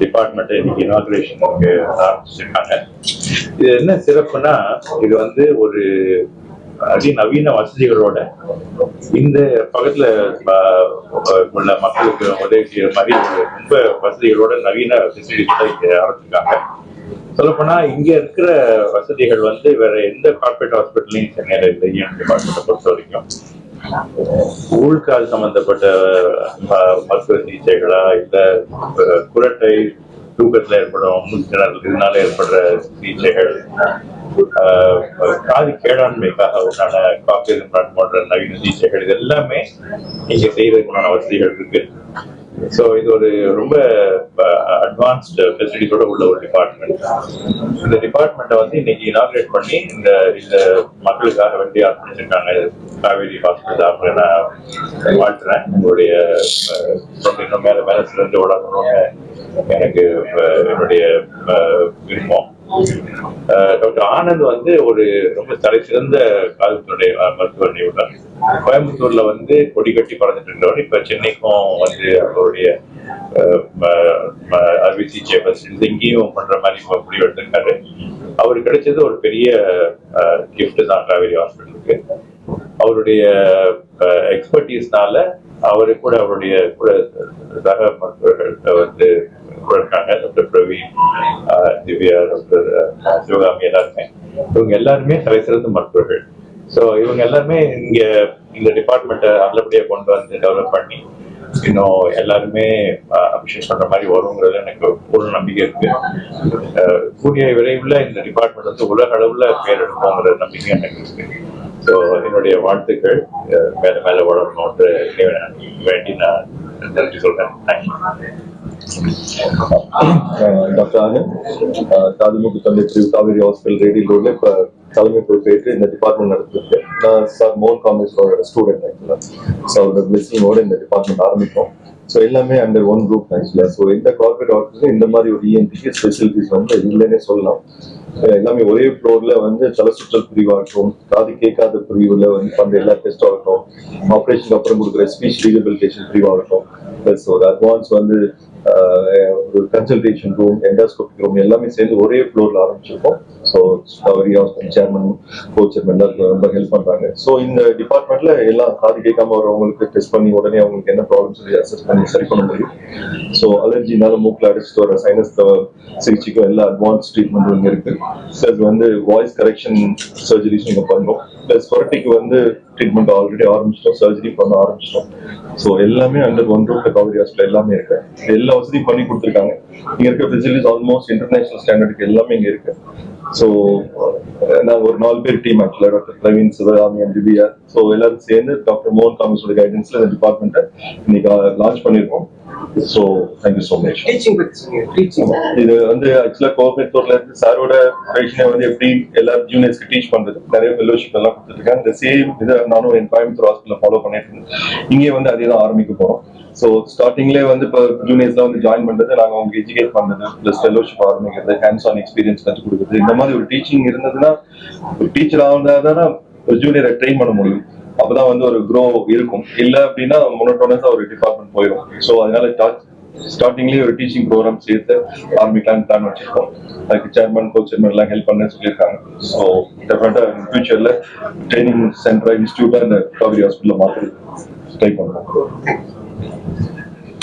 Department இன்னைக்கு இனாகிரேஷனுக்கு ஆரம்பிச்சிருக்காங்க. இது என்ன சிறப்புனா, இது வந்து ஒரு அதிநவீன வசதிகளோட இந்த பக்கத்துல உள்ள மக்களுக்கு உதவி செய்யற மாதிரி ரொம்ப வசதிகளோட நவீன ஃபெசிலிட்டிஸ் இங்க ஆரம்பிச்சிருக்காங்க. சொல்லப்போனா இங்க இருக்கிற வசதிகள் வந்து வேற எந்த கார்பரேட் ஹாஸ்பிட்டலையும் சென்னையில இல்லை. டிபார்ட்மெண்ட்டை பொறுத்த வரைக்கும் ஊழ்கால் சம்பந்தப்பட்ட மருத்துவ சிகிச்சைகளா, இல்ல குரட்டை, தூக்கத்துல ஏற்படும் மூச்சுத்திணறல், இதனால ஏற்படுற சிகிச்சைகள், காது கேளாண்மைக்காக உண்டான காப்பீடு போன்ற நவீன சிகிச்சைகள், இது எல்லாமே இங்க செய்யறதுக்குண்டான வசதிகள் இருக்கு. ஸோ இது ஒரு ரொம்ப அட்வான்ஸ்டு ஃபெசிலிட்டியோட உள்ள ஒரு டிபார்ட்மெண்ட். இந்த டிபார்ட்மெண்ட்டை வந்து இன்னைக்கு இனாகிரேட் பண்ணி இந்த மக்களுக்காக வேண்டி ஆரம்பிச்சிருக்காங்க காவேரி ஹாஸ்பிட்டல். அவங்க நான் வாழ்த்துறேன். உங்களுடைய இன்னும் மேல மேல சிறந்து வளரணும்னு எனக்கு என்னுடைய விருப்பம். டாக்டர் ஆனந்த் வந்து ஒரு ரொம்ப தலை சிறந்த காதுத்துறை மருத்துவ நிபுணர். கோயம்புத்தூர்ல வந்து கொடி கட்டி பறந்துட்டு இருந்தவர் இப்ப சென்னைக்கும் வந்து அவருடைய அறுவை சிகிச்சை ஃபெசிலிட்டி இங்கேயும் பண்ற மாதிரி முடிவு எடுத்திருக்காரு. அவருக்கு கிடைச்சது ஒரு பெரிய கிஃப்ட் தான் காவேரி ஹாஸ்பிட்டலுக்கு. அவருடைய எக்ஸ்பர்டீஸ்னால அவரு கூட அவருடைய கூட சக மருத்துவர்கள் வந்து இருக்காங்க. டாக்டர் பிரவீன், திவ்யா, டாக்டர் சிவகாமி, எல்லாருமே இவங்க எல்லாருமே தலை சிறந்த மருத்துவர்கள். ஸோ இவங்க எல்லாருமே இங்க இந்த டிபார்ட்மெண்ட்டை நல்லபடியா கொண்டு வந்து டெவலப் பண்ணி இன்னும் எல்லாருமே அபிஷேக் பண்ற மாதிரி வருங்கிறது எனக்கு பூர்ண நம்பிக்கை இருக்கு. கூடிய விரைவில் இந்த டிபார்ட்மெண்ட் வந்து உலக அளவுல பேர் எடுக்குங்கிற நம்பிக்கை எனக்கு இருக்கு. ஸோ என்னுடைய வாழ்த்துக்கள் மேல மேல வளரணும்ன்ற வேண்டி நான் நன்றி சொல்றேன். தேங்க்யூ. டாக்டர் ஆனந்த் தாதிமுக தந்தை காவேரி ஹாஸ்பிட்டல் ரேடியல் ரோட்ல இப்ப தலைமை பொறுப்பேற்று இந்த டிபார்ட்மெண்ட் நடத்திருக்கு. நான் சார் மோகன் காமேஸ்வரோட ஸ்டூடெண்ட் ஆக்சுவலா. ஸோ அவரோட பிளெஸிங்கோட இந்த டிபார்ட்மெண்ட் ஆரம்பிக்கும். ஸோ எல்லாமே அண்டர் ஒன் குரூப் ஆக்சுவலா. ஸோ எந்த கார்பரேட் ஆஃபீஸும் இந்த மாதிரி ஒரு இஎன்டிக்கு ஸ்பெசிலிட்டிஸ் வந்து இல்லைன்னே சொல்லலாம். எல்லாமே ஒரே ஃப்ளோர்ல வந்து தலை சுற்றல் பிரிவாகட்டும், காது கேட்காத பிரிவுல வந்து பண்ற எல்லா டெஸ்ட் ஆகட்டும், ஆப்ரேஷனுக்கு அப்புறம் கொடுக்குற ஸ்பீச் ரீஹபிலிட்டேஷன் பிரிவாகட்டும், பிளஸ் ஒரு அட்வான்ஸ் வந்து ஒரு கன்சல்டேஷன் ரூம், எண்டோஸ்கோபிக் ரூம் எல்லாமே சேர்ந்து ஒரே ஃப்ளோர்ல ஆரம்பிச்சிருக்கோம். So Kaveri hospital chairman, Kochhar எல்லாருக்கும் ரொம்ப ஹெல்ப் பண்றாங்க. ஸோ இந்த டிபார்ட்மெண்ட்ல எல்லாம் காது கேட்காம வரவங்களுக்கு டெஸ்ட் பண்ணி உடனே அவங்களுக்கு என்ன ப்ராப்ளம் சொல்லி அசஸ் பண்ணி சரி பண்ண முடியும். ஸோ அலர்ஜினால மூக்கில் அடிச்சுட்டு வர சைனஸ் சிகிச்சைக்கும் எல்லா அட்வான்ஸ் ட்ரீட்மெண்ட்டும் இங்க இருக்கு. பிளஸ் வந்து வாய்ஸ் கரெக்ஷன் சர்ஜரிஸ் இங்க பண்றோம். பிளஸ் கொரட்டிக்கு வந்து ட்ரீட்மெண்ட் ஆல்ரெடி ஆரம்பிச்சிட்டோம், சர்ஜரி பண்ண ஆரம்பிச்சிட்டோம். ஸோ எல்லாமே அண்டர் ஒன் ரூப்ல காவேரி ஹாஸ்பிட்டல் எல்லாமே இருக்கு. எல்லா வசதியும் பண்ணி கொடுத்துருக்காங்க. இங்க இருக்க ஃபெசிலிட்டிஸ் ஆல்மோஸ்ட் இன்டர்நேஷனல் ஸ்டாண்டர்டுக்கு எல்லாமே இங்க இருக்கு. ஸோ நாங்க ஒரு 4 பேர் டீம் ஆக்சுவலா, doctor Praveen, Sivakami and Divya. So எல்லாரும் சேர்ந்து டாக்டர் மோகன் காமேஸ்வரோட கைடன்ஸ்ல இந்த டிபார்ட்மெண்ட்டை இன்னைக்கு லான்ச் பண்ணிருக்கோம். So thank you so much. இது வந்து ஆக்சுவலா கோயம்புத்தூர்ல இருந்து சாரோட பேஷனை வந்து எப்படி எல்லா ஜூனியர்ஸ்க்கு டீச் பண்றது, நிறைய ஃபெலோஷிப் எல்லாம் கொடுத்துருக்காங்க. இந்த சேம் இதை நானும் என் கோயம்புத்தூர் ஹாஸ்பிட்டல் ஃபாலோ பண்ணிட்டு இருந்தேன். இங்கே வந்து அதே தான் ஆரம்பிக்க போறோம். ஸோ ஸ்டார்டிங்லேயே வந்து இப்போ ஜூனியர்ஸ்லாம் வந்து ஜாயின் பண்றது, நாங்கள் அவங்க எஜுகேட் பண்றது, பிளஸ் ஃபெலோஷிப் ஆரம்பிக்கிறது, ஹேண்ட்ஸ் ஆன் எக்ஸ்பீரியன்ஸ் கற்றுக் கொடுக்குறது, இந்த மாதிரி ஒரு டீச்சிங் இருந்ததுன்னா ஒரு டீச்சர் ஆகுறதாதான் ஒரு ஜூனியரை ட்ரெயின் பண்ண முடியும். அப்பதான் வந்து ஒரு க்ரோ இருக்கும். இல்லை அப்படின்னா மோனோட்டோனஸா ஒரு டிபார்ட்மெண்ட் போயிடும். ஸோ அதனால ஸ்டார்டிங்லேயே ஒரு டீச்சிங் ப்ரோக்ராம் சேர்த்து ஆரம்பிக்கலான்னு பிளான் வச்சிருக்கோம். அதுக்கு சேர்மன், கோ சேர்மன் எல்லாம் ஹெல்ப் பண்ண சொல்லியிருக்காங்க. ஸோ டெஃபினட்டா ஃபியூச்சர்ல ட்ரைனிங் சென்டரா இன்ஸ்டியூட்டா இந்த காவேரி ஹாஸ்பிட்டல் மாற்றி ட்ரை பண்ணுறோம்.